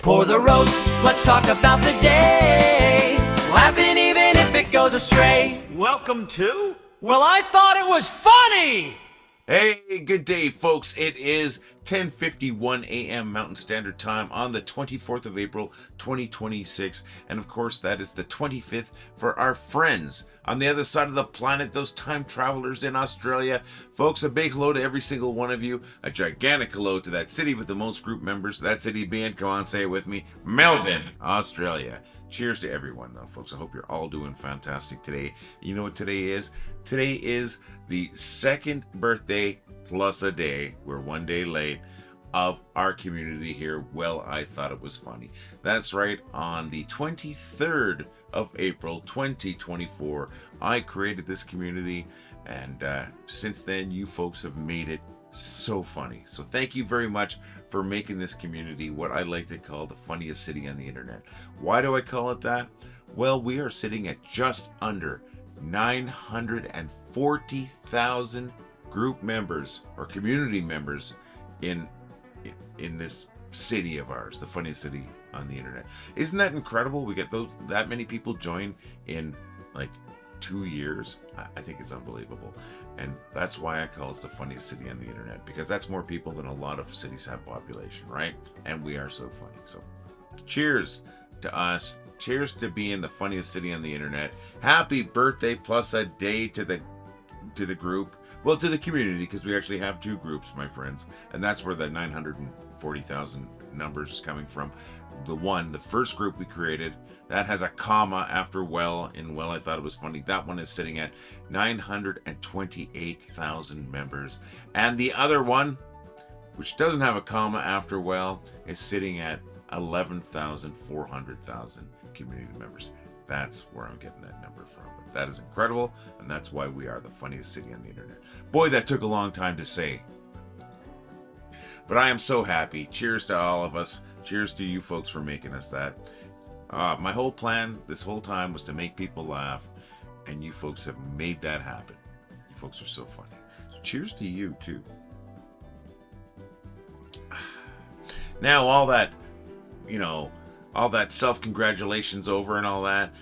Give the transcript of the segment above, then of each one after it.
Pour the roast, let's talk about the day. Laughing even if it goes astray. Welcome to... Well, I thought it was funny! Hey, good day, folks. It is 10:51 a.m. Mountain Standard Time on the 24th of April, 2026. And of course, that is the 25th for our friends on the other side of the planet, those time travelers in Australia. Folks, a big hello to every single one of you. A gigantic hello to that city with the most group members. That city being, come on, say it with me, Melbourne, Australia. Cheers to everyone, though, folks. I hope you're all doing fantastic today. You know what today is? Today is the second birthday plus a day. We're one day late of our community here. Well, I thought it was funny. That's right. On the 23rd of April, 2024, I created this community. And since then, you folks have made it so funny. So thank you very much for making this community what I like to call the funniest city on the internet. Why do I call it that? Well, we are sitting at just under 940,000 group members or community members in this city of ours, the funniest city on the internet. Isn't that incredible? We get that many people join in like 2 years. I think it's unbelievable. And that's why I call us the funniest city on the internet, because that's more people than a lot of cities have population, right? And we are so funny. So cheers to us. Cheers to being the funniest city on the internet. Happy birthday plus a day to the group. Well, to the community, because we actually have two groups, my friends. And that's where the 940,000 numbers is coming from. The first group we created, that has a comma after well. In well, I thought it was funny. That one is sitting at 928,000 members. And the other one, which doesn't have a comma after well, is sitting at 11,400,000 community members. That's where I'm getting that number from. But that is incredible, and that's why we are the funniest city on the internet. Boy, that took a long time to say. But I am so happy. Cheers to all of us. Cheers to you folks for making us that. My whole plan this whole time was to make people laugh, and you folks have made that happen. You folks are so funny. So cheers to you, too. Now, all that self-congratulations over and all that,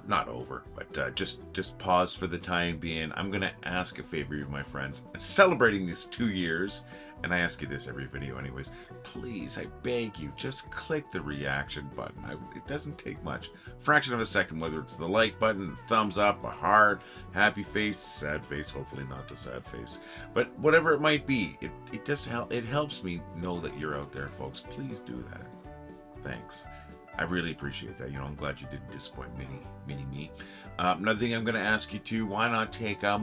not over, but just pause for the time being. I'm going to ask a favor of you, my friends. Celebrating these 2 years, and I ask you this every video anyways, please, I beg you, just click the reaction button. It doesn't take much. Fraction of a second, whether it's the like button, thumbs up, a heart, happy face, sad face, hopefully not the sad face. But whatever it might be, it does help. It helps me know that you're out there, folks. Please do that. Thanks. I really appreciate that. I'm glad you didn't disappoint mini me. Another thing I'm going to ask you to, why not take a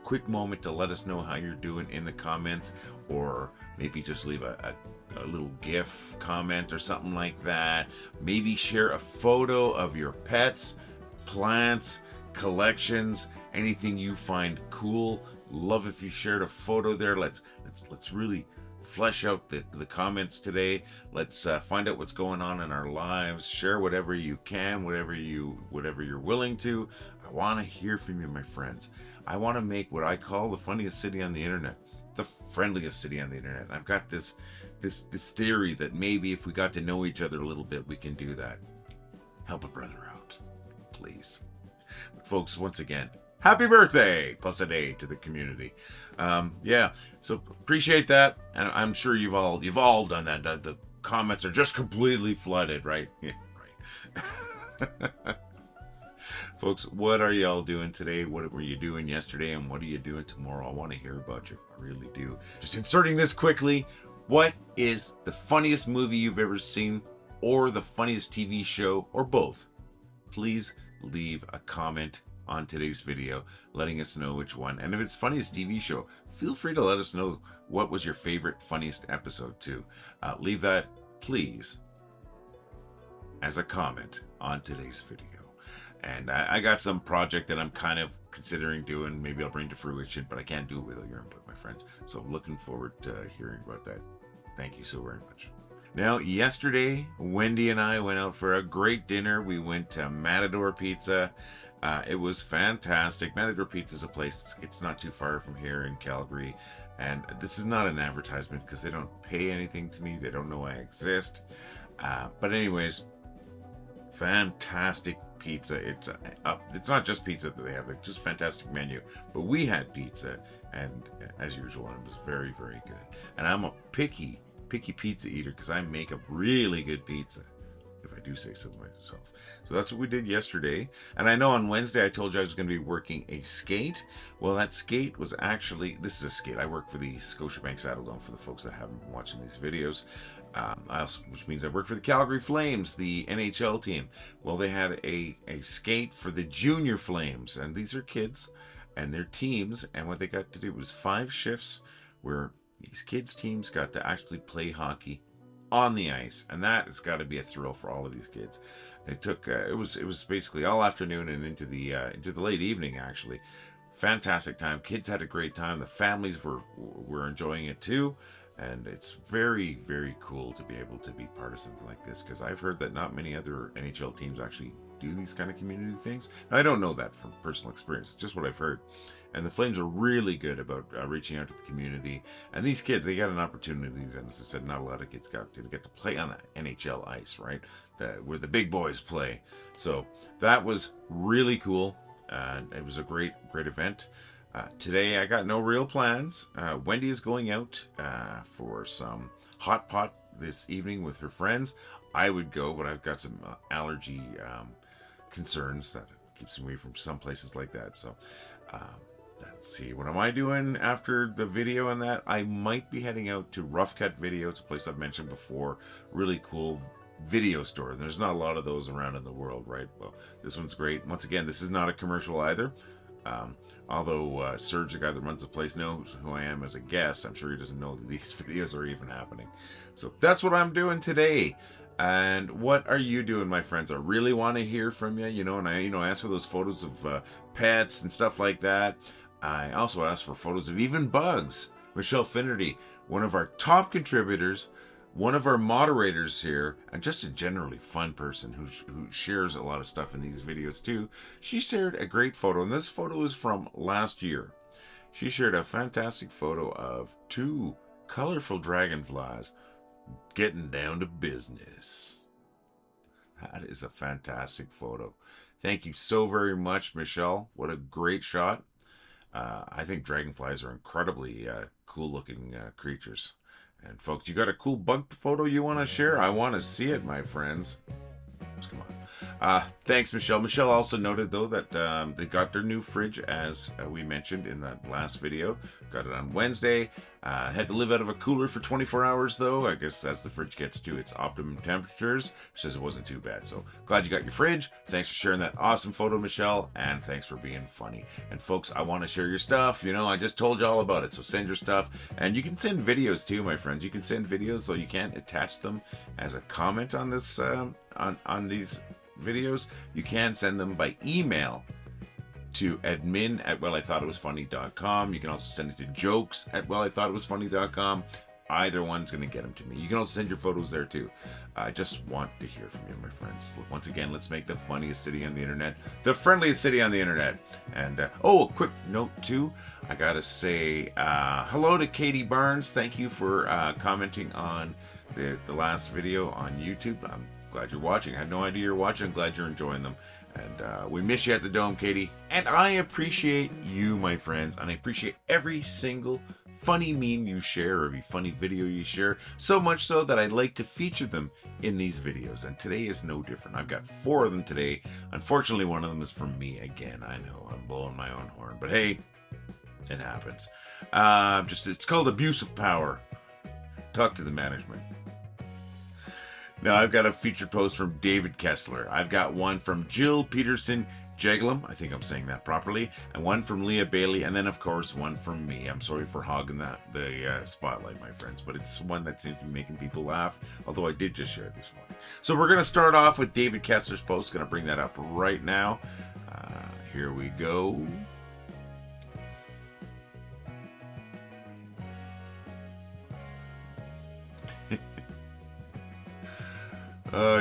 quick moment to let us know how you're doing in the comments, or maybe just leave a little GIF comment or something like that. Maybe share a photo of your pets, plants, collections, anything you find cool. Love if you shared a photo there. Let's really flesh out the comments today. Let's find out what's going on in our lives. Share whatever you can, whatever you're willing to. I want to hear from you, my friends. I want to make what I call the funniest city on the internet, the friendliest city on the internet. And I've got this theory that maybe if we got to know each other a little bit, we can do that. Help a brother out, please. But folks, once again, happy birthday plus a day to the community. So appreciate that, and I'm sure you've all done that. The comments are just completely flooded, right? Yeah, right. Folks, what are y'all doing today? What were you doing yesterday, and what are you doing tomorrow? I want to hear about you. I really do. Just inserting this quickly. What is the funniest movie you've ever seen, or the funniest TV show, or both? Please leave a comment on today's video letting us know which one. And if it's funniest TV show, feel free to let us know what was your favorite funniest episode too. Leave that, please, as a comment on today's video. And I got some project that I'm kind of considering doing. Maybe I'll bring to fruition, but I can't do it without your input, my friends. So I'm looking forward to hearing about that. Thank you so very much. Now, yesterday, Wendy and I went out for a great dinner. We went to Matador Pizza. It was fantastic. Matador Pizza is a place, it's not too far from here in Calgary. And this is not an advertisement because they don't pay anything to me. They don't know I exist. But anyways, fantastic pizza. It's not just pizza that they have, like just fantastic menu. But we had pizza, and as usual, it was very, very good. And I'm a picky pizza eater because I make a really good pizza, if I do say so myself. So that's what we did yesterday. And I know on Wednesday I told you I was going to be working a skate. Well, that skate was actually, this is a skate. I work for the Scotiabank Saddledome for the folks that haven't been watching these videos. Which means I work for the Calgary Flames, the NHL team. Well, they had a skate for the Junior Flames. And these are kids and their teams. And what they got to do was 5 shifts where these kids' teams got to actually play hockey on the ice, and that has got to be a thrill for all of these kids. It took it was basically all afternoon and into the late evening. Actually, fantastic time. Kids had a great time. The families were enjoying it too, and it's very, very cool to be able to be part of something like this, because I've heard that not many other NHL teams actually do these kind of community things. Now, I don't know that from personal experience, it's just what I've heard. And the Flames are really good about reaching out to the community. And these kids, they got an opportunity. And as I said, not a lot of kids get to play on the NHL ice, right? Where the big boys play. So that was really cool. And it was a great event. Today, I got no real plans. Wendy is going out for some hot pot this evening with her friends. I would go, but I've got some allergy concerns that keeps me away from some places like that. So let's see, what am I doing after the video and that? I might be heading out to Rough Cut Video. It's a place I've mentioned before. Really cool video store. There's not a lot of those around in the world, right? Well, this one's great. Once again, this is not a commercial either. Although Serge, the guy that runs the place, knows who I am as a guest. I'm sure he doesn't know that these videos are even happening. So that's what I'm doing today. And what are you doing, my friends? I really want to hear from you, and I ask for those photos of pets and stuff like that. I also ask for photos of even bugs. Michelle Finnerty, one of our top contributors, one of our moderators here, and just a generally fun person who shares a lot of stuff in these videos too. She shared a great photo, and this photo is from last year. She shared a fantastic photo of 2 colorful dragonflies getting down to business. That is a fantastic photo. Thank you so very much, Michelle. What a great shot. I think dragonflies are incredibly cool looking creatures. And folks, you got a cool bug photo you want to share? I want to see it, my friends. Come on. Thanks, Michelle. Michelle also noted, though, that they got their new fridge, as we mentioned in that last video. Got it on Wednesday. Had to live out of a cooler for 24 hours, though. I guess as the fridge gets to its optimum temperatures. She says it wasn't too bad. So glad you got your fridge. Thanks for sharing that awesome photo, Michelle. And thanks for being funny. And folks, I want to share your stuff. I just told you all about it. So send your stuff. And you can send videos too, my friends. You can send videos, though you can't attach them as a comment on this on these videos. You can send them by email to admin@wellithoughtitwasfunny.com. You can also send it to jokes@wellithoughtitwasfunny.com. Either one's going to get them to me. You can also send your photos there too. I just want to hear from you, my friends. Once again, let's make the funniest city on the internet the friendliest city on the internet. And a quick note too, I gotta say hello to Katie Barnes. Thank you for commenting on the last video on YouTube. I'm glad you're watching. I had no idea you're watching. I'm glad you're enjoying them. And we miss you at the Dome, Katie. And I appreciate you, my friends. And I appreciate every single funny meme you share or every funny video you share. So much so that I'd like to feature them in these videos. And today is no different. I've got 4 of them today. Unfortunately, one of them is from me again. I know, I'm blowing my own horn. But hey, it happens. It's called abuse of power. Talk to the management. Now, I've got a featured post from David Kessler. I've got one from Jill Peterson Jeglum, I think I'm saying that properly, and one from Leah Bailey, and then, of course, one from me. I'm sorry for hogging the spotlight, my friends, but it's one that seems to be making people laugh, although I did just share it this morning. So we're going to start off with David Kessler's post. Going to bring that up right now. Here we go.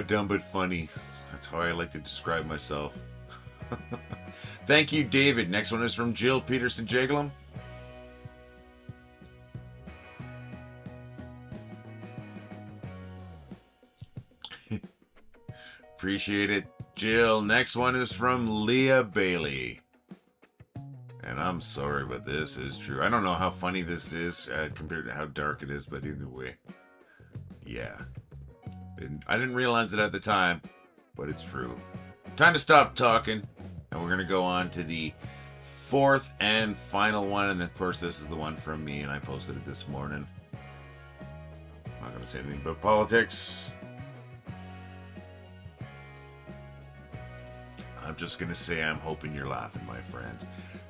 Dumb but funny. That's how I like to describe myself. Thank you, David. Next one is from Jill Peterson Jeglum. Appreciate it, Jill. Next one is from Leah Bailey. And I'm sorry, but this is true. I don't know how funny this is compared to how dark it is, but either way. Yeah. I didn't realize it at the time, but it's true. Time to stop talking, and we're going to go on to the fourth and final one. And of course, this is the one from me, and I posted it this morning. I'm not going to say anything about politics. I'm just going to say I'm hoping you're laughing, my friends.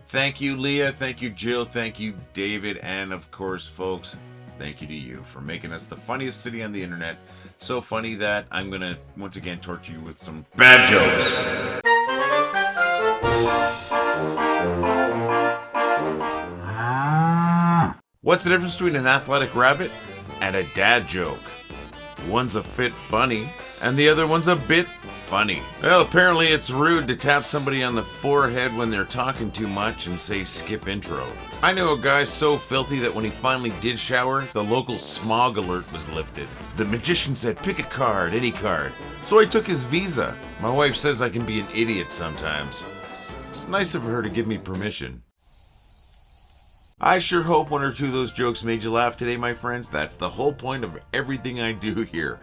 Thank you, Leah. Thank you, Jill. Thank you, David. And of course, folks, thank you to you for making us the funniest city on the internet. So funny that I'm going to, once again, torture you with some bad jokes. What's the difference between an athletic rabbit and a dad joke? One's a fit bunny, and the other one's a bit funny. Well, apparently it's rude to tap somebody on the forehead when they're talking too much and say skip intro. I knew a guy so filthy that when he finally did shower, the local smog alert was lifted. The magician said, pick a card, any card. So I took his Visa. My wife says I can be an idiot sometimes. It's nice of her to give me permission. I sure hope one or two of those jokes made you laugh today, my friends. That's the whole point of everything I do here.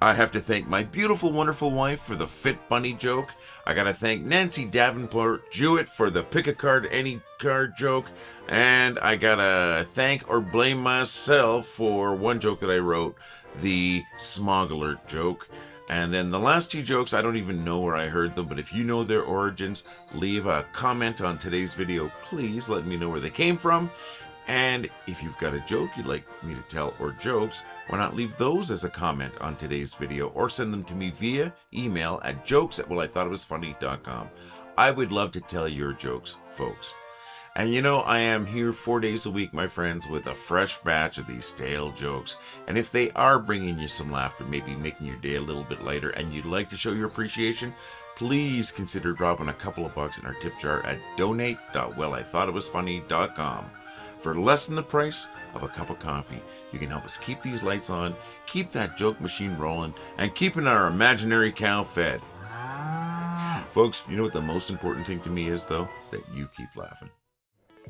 I have to thank my beautiful, wonderful wife for the fit bunny joke. I gotta thank Nancy Davenport Jewett for the pick a card, any card joke. And I gotta thank or blame myself for one joke that I wrote, the smog alert joke. And then the last two jokes, I don't even know where I heard them, but if you know their origins, leave a comment on today's video. Please let me know where they came from. And if you've got a joke you'd like me to tell or jokes, why not leave those as a comment on today's video or send them to me via email at jokes@wellithoughitwasfunny.com. I would love to tell your jokes, folks. And you know, I am here 4 days a week, my friends, with a fresh batch of these stale jokes. And if they are bringing you some laughter, maybe making your day a little bit lighter, and you'd like to show your appreciation, please consider dropping a couple of bucks in our tip jar at donate.wellithoughitwasfunny.com. For less than the price of a cup of coffee, you can help us keep these lights on, keep that joke machine rolling, and keeping our imaginary cow fed. Folks, you know what the most important thing to me is, though? That you keep laughing.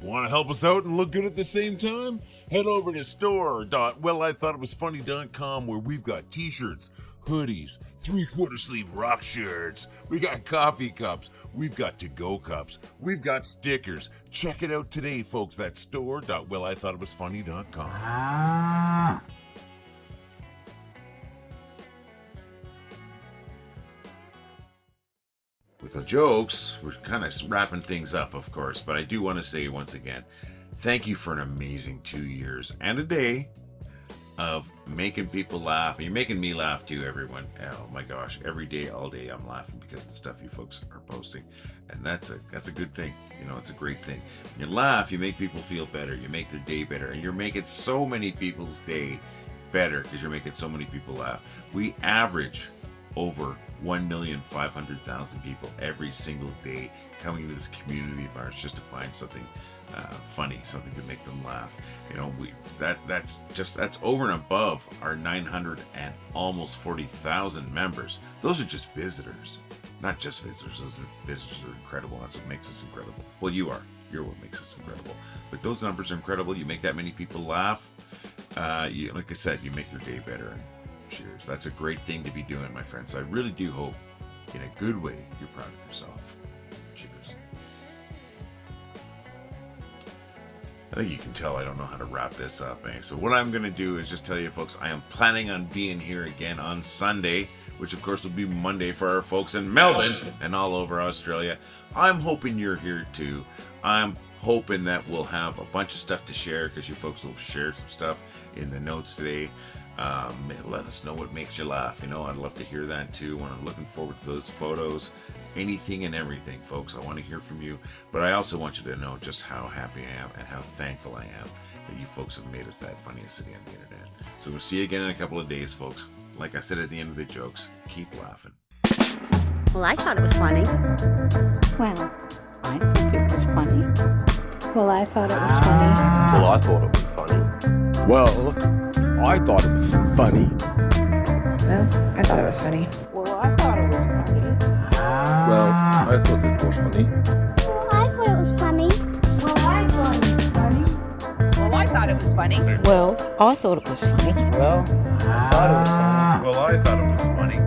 Want to help us out and look good at the same time? Head over to store.wellithoughitwasfunny.com where we've got t-shirts, hoodies, 3/4 sleeve rock shirts, we got coffee cups, we've got to-go cups, we've got stickers. Check it out today, folks. That's store.wellithoughitwasfunny.com. With the jokes, we're kind of wrapping things up, of course, but I do want to say once again, thank you for an amazing 2 years and a day of making people laugh. You're making me laugh too, everyone. Oh my gosh, every day, all day, I'm laughing because of the stuff you folks are posting, and that's a good thing. You know, it's a great thing. When you laugh, you make people feel better. You make their day better, and you're making so many people's day better because you're making so many people laugh. We average over 1,500,000 people every single day coming to this community of ours just to find something funny, something to make them laugh. You know, that's over and above our 900 and almost 40,000 members. Those are just visitors, not just visitors. Those visitors are incredible. That's what makes us incredible. Well, you are. You're what makes us incredible. But those numbers are incredible. You make that many people laugh. Like I said, you make their day better. And cheers. That's a great thing to be doing, my friends. I really do hope, in a good way, you're proud of yourself. Cheers. I think you can tell I don't know how to wrap this up, eh? So what I'm going to do is just tell you, folks, I am planning on being here again on Sunday, which of course will be Monday for our folks in Melbourne and all over Australia. I'm hoping you're here too. I'm hoping that we'll have a bunch of stuff to share because you folks will share some stuff in the notes today. Let us know what makes you laugh. You know, I'd love to hear that too. I'm looking forward to those photos, anything and everything, folks. I want to hear from you, but I also want you to know just how happy I am and how thankful I am that you folks have made us that funniest city on the internet. So we'll see you again in a couple of days, folks. Like I said at the end of the jokes, keep laughing. Well, I thought it was funny. Well, I think it was funny. Well, I thought it was funny. Well, I thought it was funny. Well, I thought it was funny. Well, I thought it was funny. Well, I thought it was funny. Well, I thought it was funny. Well, I thought it was funny. Well, I thought it was funny. Well, I thought it was funny. Well, I thought it was funny. Well, I thought it was funny. Well, I thought it was funny.